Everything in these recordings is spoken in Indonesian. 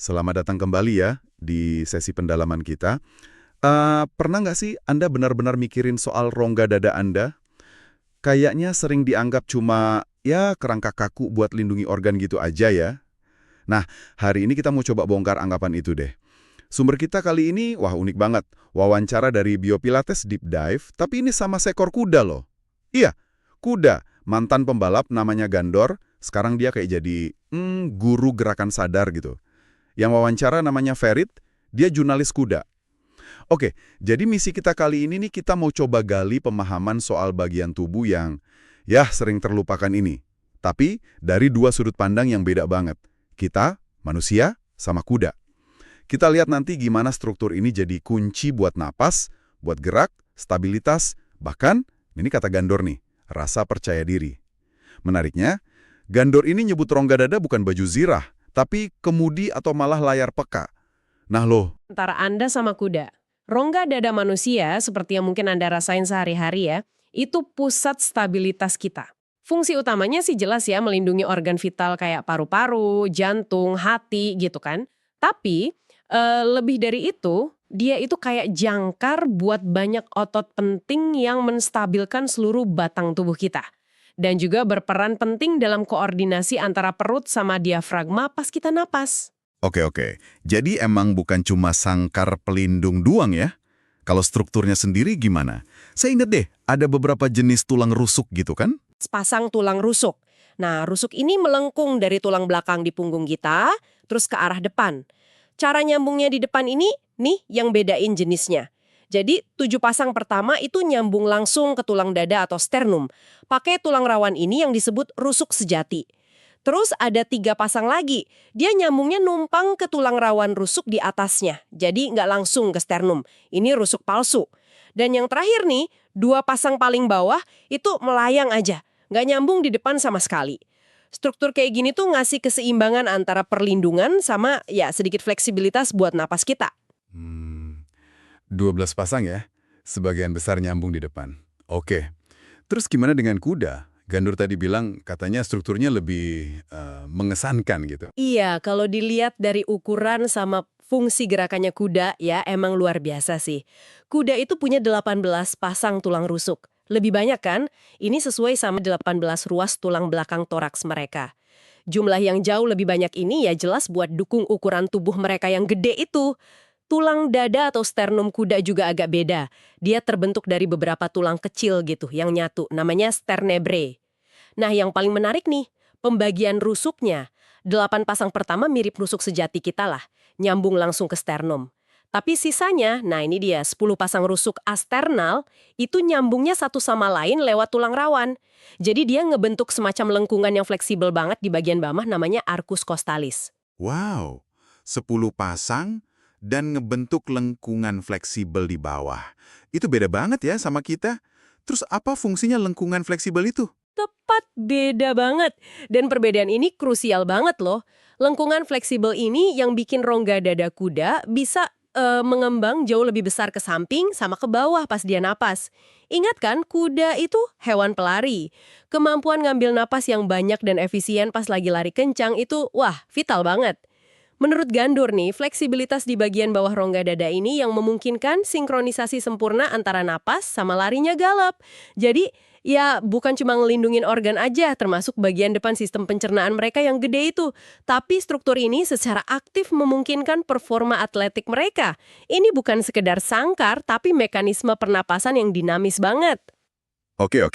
Selamat datang kembali ya di sesi pendalaman kita. Pernah nggak sih Anda benar-benar mikirin soal rongga dada Anda? Kayaknya sering dianggap cuma ya kerangka kaku buat lindungi organ gitu aja ya. Nah, hari ini kita mau coba bongkar anggapan itu deh. Sumber kita kali ini, wah unik banget. Wawancara dari Biopilates Deep Dive, tapi ini sama seekor kuda loh. Iya, kuda. Mantan pembalap namanya Gandor, sekarang dia kayak jadi guru gerakan sadar gitu. Yang wawancara namanya Ferit, dia jurnalis kuda. Oke, jadi misi kita kali ini nih kita mau coba gali pemahaman soal bagian tubuh yang ya sering terlupakan ini. Tapi dari dua sudut pandang yang beda banget. Kita, manusia, sama kuda. Kita lihat nanti gimana struktur ini jadi kunci buat napas, buat gerak, stabilitas, bahkan, ini kata Gandor nih, rasa percaya diri. Menariknya, Gandor ini nyebut rongga dada bukan baju zirah, tapi kemudi atau malah layar peka. Nah loh, Antara Anda sama kuda. Rongga dada manusia, seperti yang mungkin Anda rasain sehari-hari ya, itu pusat stabilitas kita. Fungsi utamanya sih jelas ya, melindungi organ vital kayak paru-paru, jantung, hati gitu kan. Tapi, lebih dari itu, dia itu kayak jangkar buat banyak otot penting yang menstabilkan seluruh batang tubuh kita. Dan juga berperan penting dalam koordinasi antara perut sama diafragma pas kita napas. oke. Jadi emang bukan cuma sangkar pelindung doang ya? Kalau strukturnya sendiri gimana? Saya ingat deh, ada beberapa jenis tulang rusuk gitu kan? Pasang tulang rusuk. Nah, rusuk ini melengkung dari tulang belakang di punggung kita, terus ke arah depan. Cara nyambungnya di depan ini, nih yang bedain jenisnya. Jadi, 7 pasang pertama itu nyambung langsung ke tulang dada atau sternum. Pakai tulang rawan ini yang disebut rusuk sejati. Terus ada 3 pasang lagi. Dia nyambungnya numpang ke tulang rawan rusuk di atasnya. Jadi nggak langsung ke sternum. Ini rusuk palsu. Dan yang terakhir nih, 2 pasang paling bawah itu melayang aja. Nggak nyambung di depan sama sekali. Struktur kayak gini tuh ngasih keseimbangan antara perlindungan sama ya sedikit fleksibilitas buat napas kita. 12 pasang ya? Sebagian besar nyambung di depan. Oke. Terus gimana dengan kuda? Gandur tadi bilang katanya strukturnya lebih mengesankan gitu. Iya, kalau dilihat dari ukuran sama fungsi gerakannya kuda, ya emang luar biasa sih. Kuda itu punya 18 pasang tulang rusuk. Lebih banyak kan? Ini sesuai sama 18 ruas tulang belakang toraks mereka. Jumlah yang jauh lebih banyak ini ya jelas buat dukung ukuran tubuh mereka yang gede itu. Tulang dada atau sternum kuda juga agak beda. Dia terbentuk dari beberapa tulang kecil gitu yang nyatu, namanya sternebrae. Nah, yang paling menarik nih, pembagian rusuknya. 8 pasang pertama mirip rusuk sejati kita lah, nyambung langsung ke sternum. Tapi sisanya, nah ini dia, 10 pasang rusuk asternal, itu nyambungnya satu sama lain lewat tulang rawan. Jadi dia ngebentuk semacam lengkungan yang fleksibel banget di bagian bawah namanya arcus costalis. Wow, 10 pasang dan ngebentuk lengkungan fleksibel di bawah. Itu beda banget ya sama kita. Terus apa fungsinya lengkungan fleksibel itu? Tepat, beda banget. Dan perbedaan ini krusial banget loh. Lengkungan fleksibel ini yang bikin rongga dada kuda bisa mengembang jauh lebih besar ke samping sama ke bawah pas dia napas. Ingat kan, kuda itu hewan pelari. Kemampuan ngambil napas yang banyak dan efisien pas lagi lari kencang itu, wah, vital banget. Menurut Gandur nih, fleksibilitas di bagian bawah rongga dada ini yang memungkinkan sinkronisasi sempurna antara napas sama larinya galap. Jadi, ya bukan cuma ngelindungin organ aja, termasuk bagian depan sistem pencernaan mereka yang gede itu. Tapi struktur ini secara aktif memungkinkan performa atletik mereka. Ini bukan sekedar sangkar, tapi mekanisme pernapasan yang dinamis banget. Oke.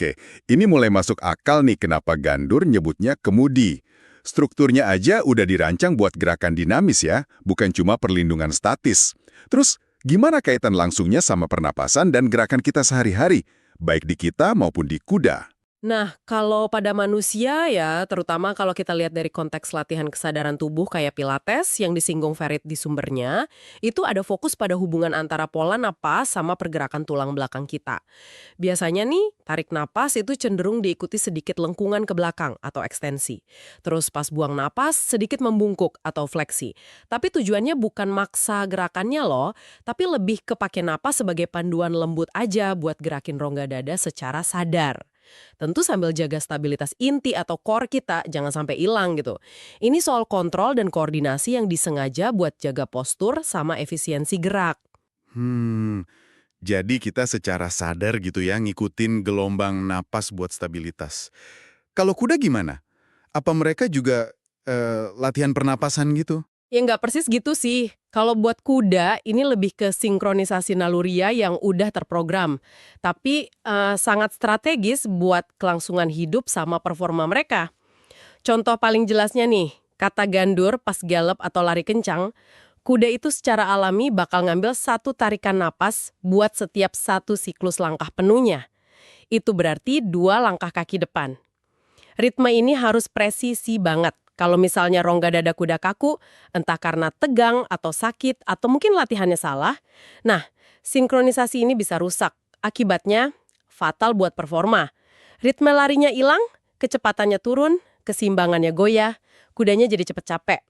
Ini mulai masuk akal nih kenapa Gandur nyebutnya kemudi. Strukturnya aja udah dirancang buat gerakan dinamis ya, bukan cuma perlindungan statis. Terus, gimana kaitan langsungnya sama pernapasan dan gerakan kita sehari-hari, baik di kita maupun di kuda? Nah, kalau pada manusia ya, terutama kalau kita lihat dari konteks latihan kesadaran tubuh kayak Pilates yang disinggung Ferit di sumbernya, itu ada fokus pada hubungan antara pola napas sama pergerakan tulang belakang kita. Biasanya nih, tarik napas itu cenderung diikuti sedikit lengkungan ke belakang atau ekstensi. Terus pas buang napas, sedikit membungkuk atau fleksi. Tapi tujuannya bukan maksa gerakannya loh, tapi lebih kepake napas sebagai panduan lembut aja buat gerakin rongga dada secara sadar. Tentu sambil jaga stabilitas inti atau core kita, jangan sampai hilang gitu. Ini soal kontrol dan koordinasi yang disengaja buat jaga postur sama efisiensi gerak. Jadi kita secara sadar gitu ya ngikutin gelombang napas buat stabilitas. Kalau kuda gimana? Apa mereka juga latihan pernapasan gitu? Ya nggak persis gitu sih. Kalau buat kuda, ini lebih ke sinkronisasi naluriah yang udah terprogram. Tapi sangat strategis buat kelangsungan hidup sama performa mereka. Contoh paling jelasnya nih, kata gandur pas gallop atau lari kencang, kuda itu secara alami bakal ngambil satu tarikan napas buat setiap satu siklus langkah penuhnya. Itu berarti 2 langkah kaki depan. Ritme ini harus presisi banget. Kalau misalnya rongga dada kuda kaku, entah karena tegang atau sakit atau mungkin latihannya salah, nah, sinkronisasi ini bisa rusak. Akibatnya, fatal buat performa. Ritme larinya hilang, kecepatannya turun, keseimbangannya goyah, kudanya jadi cepet capek.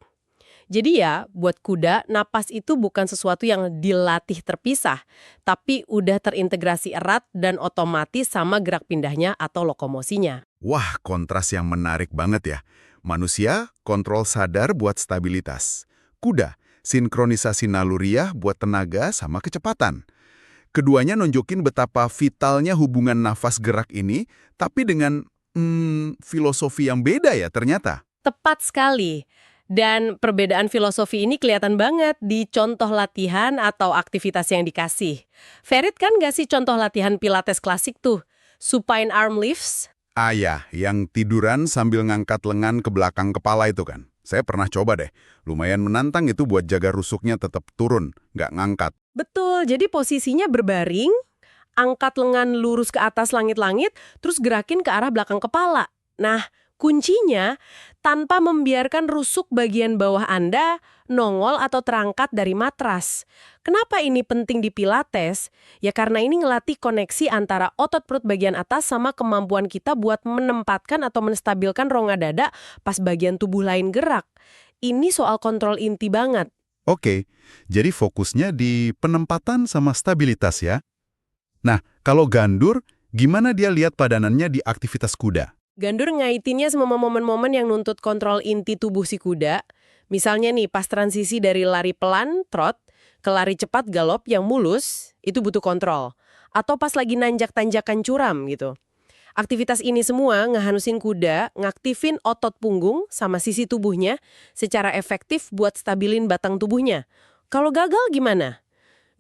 Jadi ya, buat kuda, napas itu bukan sesuatu yang dilatih terpisah, tapi udah terintegrasi erat dan otomatis sama gerak pindahnya atau lokomosinya. Wah, kontras yang menarik banget ya. Manusia, kontrol sadar buat stabilitas. Kuda, sinkronisasi naluriah buat tenaga sama kecepatan. Keduanya nunjukin betapa vitalnya hubungan nafas gerak ini, tapi dengan filosofi yang beda ya ternyata. Tepat sekali. Dan perbedaan filosofi ini kelihatan banget di contoh latihan atau aktivitas yang dikasih. Ferit kan nggak sih contoh latihan pilates klasik tuh? Supine arm lifts? Ah ya, yang tiduran sambil ngangkat lengan ke belakang kepala itu kan. Saya pernah coba deh. Lumayan menantang itu buat jaga rusuknya tetap turun, nggak ngangkat. Betul, jadi posisinya berbaring, angkat lengan lurus ke atas langit-langit, terus gerakin ke arah belakang kepala. Nah, kuncinya tanpa membiarkan rusuk bagian bawah Anda nongol atau terangkat dari matras. Kenapa ini penting di Pilates? Ya karena ini ngelatih koneksi antara otot perut bagian atas sama kemampuan kita buat menempatkan atau menstabilkan rongga dada pas bagian tubuh lain gerak. Ini soal kontrol inti banget. Oke, jadi fokusnya di penempatan sama stabilitas ya. Nah, kalau gandur, gimana dia lihat padanannya di aktivitas kuda? Gandur ngaitinnya sama momen-momen yang nuntut kontrol inti tubuh si kuda. Misalnya nih, pas transisi dari lari pelan, trot, ke lari cepat, galop yang mulus, itu butuh kontrol. Atau pas lagi nanjak-tanjakan curam gitu. Aktivitas ini semua ngehanusin kuda, ngaktifin otot punggung sama sisi tubuhnya secara efektif buat stabilin batang tubuhnya. Kalau gagal gimana?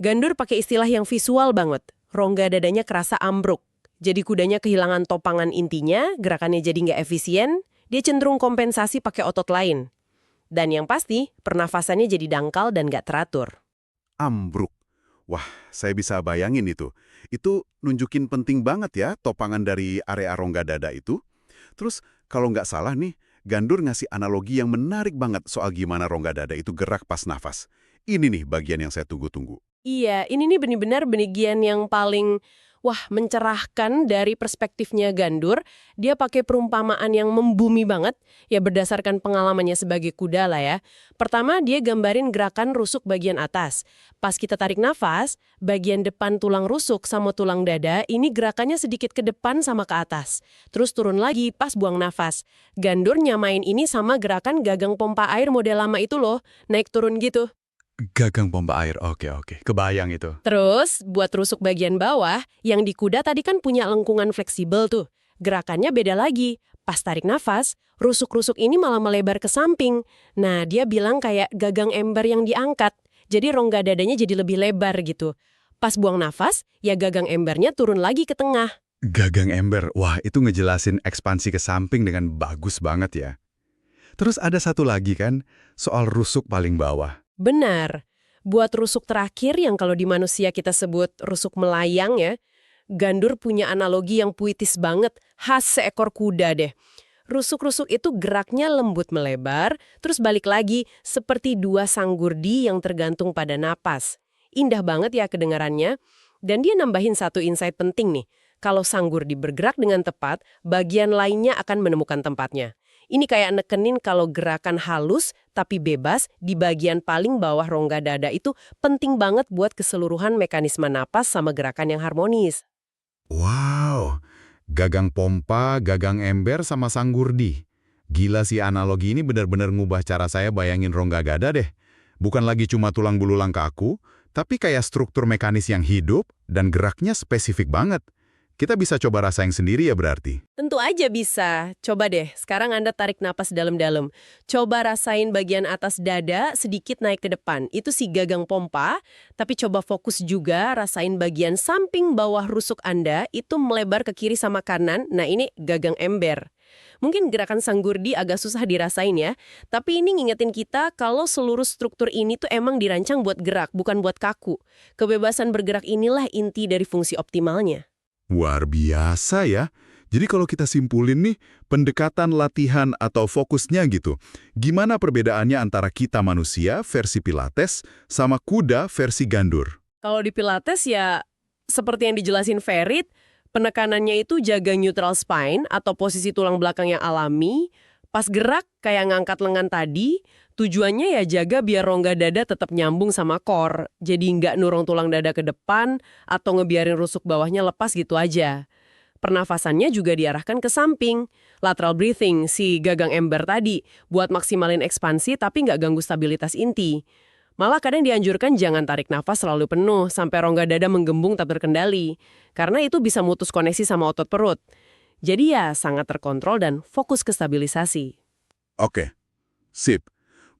Gandur pakai istilah yang visual banget. Rongga dadanya kerasa ambruk. Jadi kudanya kehilangan topangan intinya, gerakannya jadi nggak efisien, dia cenderung kompensasi pakai otot lain. Dan yang pasti, pernafasannya jadi dangkal dan nggak teratur. Ambruk. Wah, saya bisa bayangin itu. Itu nunjukin penting banget ya topangan dari area rongga dada itu. Terus kalau nggak salah nih, Gandur ngasih analogi yang menarik banget soal gimana rongga dada itu gerak pas nafas. Ini nih bagian yang saya tunggu-tunggu. Iya, ini nih benar-benar bagian yang paling mencerahkan dari perspektifnya Gandur. Dia pakai perumpamaan yang membumi banget, ya berdasarkan pengalamannya sebagai kuda lah ya. Pertama, dia gambarin gerakan rusuk bagian atas. Pas kita tarik nafas, bagian depan tulang rusuk sama tulang dada ini gerakannya sedikit ke depan sama ke atas. Terus turun lagi pas buang nafas. Gandur nyamain ini sama gerakan gagang pompa air model lama itu loh, naik turun gitu. Gagang pompa air, oke. Kebayang itu. Terus, buat rusuk bagian bawah, yang di kuda tadi kan punya lengkungan fleksibel tuh. Gerakannya beda lagi. Pas tarik nafas, rusuk-rusuk ini malah melebar ke samping. Nah, dia bilang kayak gagang ember yang diangkat. Jadi rongga dadanya jadi lebih lebar gitu. Pas buang nafas, ya gagang embernya turun lagi ke tengah. Gagang ember, wah itu ngejelasin ekspansi ke samping dengan bagus banget ya. Terus ada satu lagi kan, soal rusuk paling bawah. Benar. Buat rusuk terakhir yang kalau di manusia kita sebut rusuk melayang ya, Gandur punya analogi yang puitis banget, khas seekor kuda deh. Rusuk-rusuk itu geraknya lembut melebar, terus balik lagi seperti 2 sanggurdi yang tergantung pada napas. Indah banget ya kedengarannya. Dan dia nambahin satu insight penting nih. Kalau sanggurdi bergerak dengan tepat, bagian lainnya akan menemukan tempatnya. Ini kayak nekenin kalau gerakan halus tapi bebas di bagian paling bawah rongga dada itu penting banget buat keseluruhan mekanisme napas sama gerakan yang harmonis. Wow, Gagang pompa, gagang ember, sama sanggurdi. Gila sih, analogi ini benar-benar ngubah cara saya bayangin rongga dada deh. Bukan lagi cuma tulang belulang kaku, tapi kayak struktur mekanis yang hidup dan geraknya spesifik banget. Kita bisa coba rasain sendiri ya berarti. Tentu aja bisa. Coba deh, sekarang Anda tarik napas dalam-dalam. Coba rasain bagian atas dada sedikit naik ke depan. Itu si gagang pompa, tapi coba fokus juga rasain bagian samping bawah rusuk Anda itu melebar ke kiri sama kanan. Nah, ini gagang ember. Mungkin gerakan sanggurdi agak susah dirasain ya, tapi ini ngingetin kita kalau seluruh struktur ini tuh emang dirancang buat gerak, bukan buat kaku. Kebebasan bergerak inilah inti dari fungsi optimalnya. Luar biasa ya. Jadi kalau kita simpulin nih, pendekatan latihan atau fokusnya gitu, gimana perbedaannya antara kita manusia versi Pilates sama kuda versi gandur? Kalau di Pilates ya, seperti yang dijelasin Ferit, penekanannya itu jaga neutral spine atau posisi tulang belakang yang alami. Pas gerak kayak ngangkat lengan tadi, tujuannya ya jaga biar rongga dada tetap nyambung sama core. Jadi nggak nurung tulang dada ke depan atau ngebiarin rusuk bawahnya lepas gitu aja. Pernafasannya juga diarahkan ke samping. Lateral breathing, si gagang ember tadi, buat maksimalin ekspansi tapi nggak ganggu stabilitas inti. Malah kadang dianjurkan jangan tarik nafas selalu penuh sampai rongga dada menggembung tak terkendali. Karena itu bisa mutus koneksi sama otot perut. Jadi ya sangat terkontrol dan fokus ke stabilisasi. Oke, sip.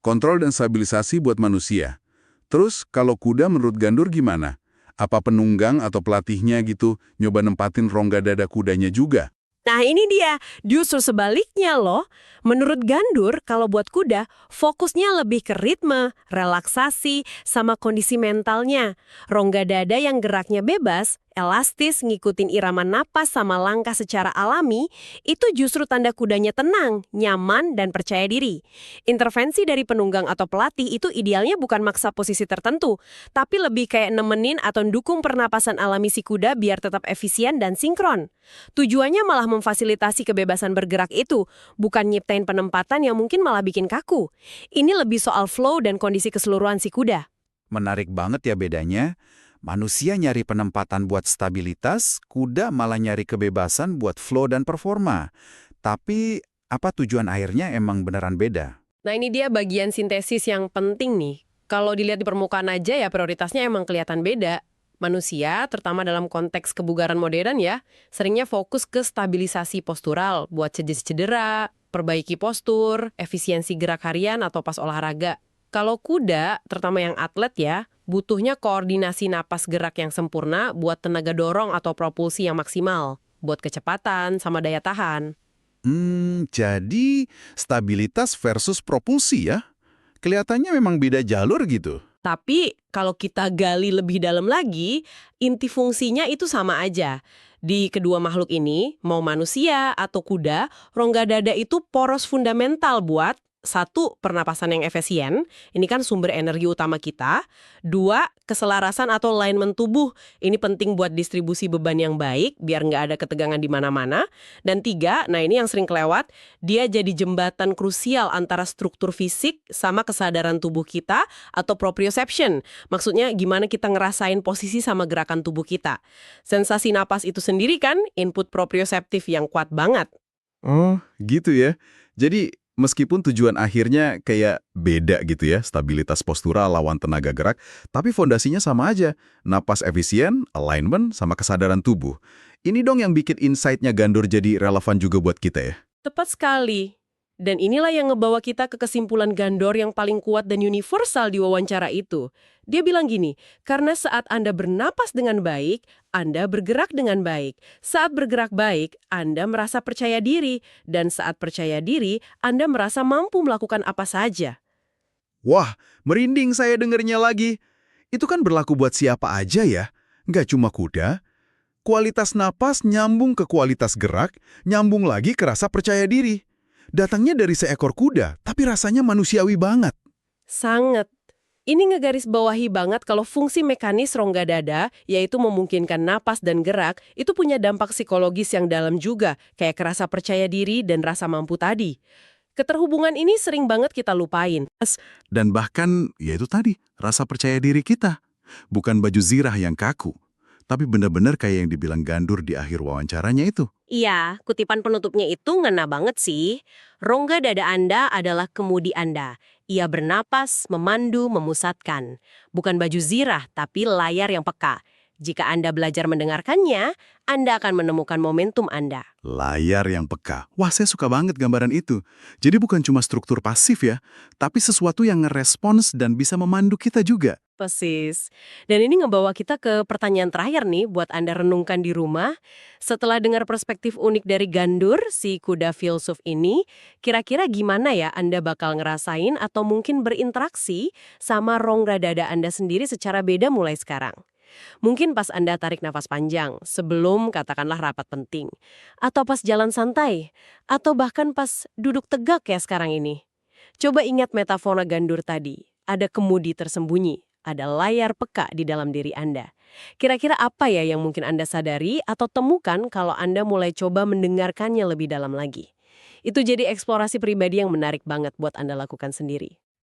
Kontrol dan stabilisasi buat manusia. Terus kalau kuda menurut gandur gimana? Apa penunggang atau pelatihnya gitu nyoba nempatin rongga dada kudanya juga? Nah ini dia, justru sebaliknya loh. Menurut gandur, kalau buat kuda, fokusnya lebih ke ritme, relaksasi, sama kondisi mentalnya. Rongga dada yang geraknya bebas, elastis, ngikutin irama napas sama langkah secara alami, itu justru tanda kudanya tenang, nyaman, dan percaya diri. Intervensi dari penunggang atau pelatih itu idealnya bukan maksa posisi tertentu, tapi lebih kayak nemenin atau dukung pernapasan alami si kuda biar tetap efisien dan sinkron. Tujuannya malah memfasilitasi kebebasan bergerak itu, bukan nyiptain penempatan yang mungkin malah bikin kaku. Ini lebih soal flow dan kondisi keseluruhan si kuda. Menarik banget ya bedanya. Manusia nyari penempatan buat stabilitas, kuda malah nyari kebebasan buat flow dan performa. Tapi, apa tujuan akhirnya emang beneran beda? Nah ini dia bagian sintesis yang penting nih. Kalau dilihat di permukaan aja ya prioritasnya emang kelihatan beda. Manusia, terutama dalam konteks kebugaran modern ya, seringnya fokus ke stabilisasi postural, buat cedera, perbaiki postur, efisiensi gerak harian atau pas olahraga. Kalau kuda, terutama yang atlet ya, butuhnya koordinasi napas gerak yang sempurna buat tenaga dorong atau propulsi yang maksimal, buat kecepatan sama daya tahan. Jadi stabilitas versus propulsi ya? Kelihatannya memang beda jalur gitu. Tapi kalau kita gali lebih dalam lagi, inti fungsinya itu sama aja. Di kedua makhluk ini, mau manusia atau kuda, rongga dada itu poros fundamental buat satu, pernapasan yang efisien, ini kan sumber energi utama kita. Dua, keselarasan atau alignment tubuh, ini penting buat distribusi beban yang baik, biar nggak ada ketegangan di mana-mana. Dan tiga, nah ini yang sering kelewat, dia jadi jembatan krusial antara struktur fisik sama kesadaran tubuh kita atau proprioception. Maksudnya gimana kita ngerasain posisi sama gerakan tubuh kita. Sensasi napas itu sendiri kan input proprioceptif yang kuat banget. Oh, gitu ya. Jadi meskipun tujuan akhirnya kayak beda gitu ya, stabilitas postural lawan tenaga gerak, tapi fondasinya sama aja. Napas efisien, alignment, sama kesadaran tubuh. Ini dong yang bikin insight-nya gandur jadi relevan juga buat kita ya. Tepat sekali. Dan inilah yang ngebawa kita ke kesimpulan Gandor yang paling kuat dan universal di wawancara itu. Dia bilang gini, karena saat Anda bernapas dengan baik, Anda bergerak dengan baik. Saat bergerak baik, Anda merasa percaya diri. Dan saat percaya diri, Anda merasa mampu melakukan apa saja. Wah, merinding saya dengernya lagi. Itu kan berlaku buat siapa aja ya, nggak cuma kuda. Kualitas napas nyambung ke kualitas gerak, nyambung lagi ke rasa percaya diri. Datangnya dari seekor kuda, tapi rasanya manusiawi banget. Sangat. Ini ngegarisbawahi banget kalau fungsi mekanis rongga dada, yaitu memungkinkan napas dan gerak, itu punya dampak psikologis yang dalam juga, kayak rasa percaya diri dan rasa mampu tadi. Keterhubungan ini sering banget kita lupain. Dan bahkan, ya itu tadi, rasa percaya diri kita. Bukan baju zirah yang kaku. tapi benar-benar kayak yang dibilang Gandur di akhir wawancaranya itu. Iya, kutipan penutupnya itu ngena banget sih. Rongga dada Anda adalah kemudi Anda. Ia bernapas, memandu, memusatkan. Bukan baju zirah, tapi layar yang peka. Jika Anda belajar mendengarkannya, Anda akan menemukan momentum Anda. Layar yang peka. Wah, saya suka banget gambaran itu. Jadi bukan cuma struktur pasif ya, tapi sesuatu yang ngerespons dan bisa memandu kita juga. Persis. Dan ini ngebawa kita ke pertanyaan terakhir nih buat Anda renungkan di rumah. Setelah dengar perspektif unik dari Gandur, si kuda filsuf ini, kira-kira gimana ya Anda bakal ngerasain atau mungkin berinteraksi sama rongga dada Anda sendiri secara beda mulai sekarang? Mungkin pas Anda tarik nafas panjang, sebelum katakanlah rapat penting. Atau pas jalan santai. Atau bahkan pas duduk tegak ya sekarang ini. Coba ingat metafora Gandur tadi. Ada kemudi tersembunyi. Ada layar peka di dalam diri Anda. Kira-kira apa ya yang mungkin Anda sadari atau temukan kalau Anda mulai coba mendengarkannya lebih dalam lagi? Itu jadi eksplorasi pribadi yang menarik banget buat Anda lakukan sendiri.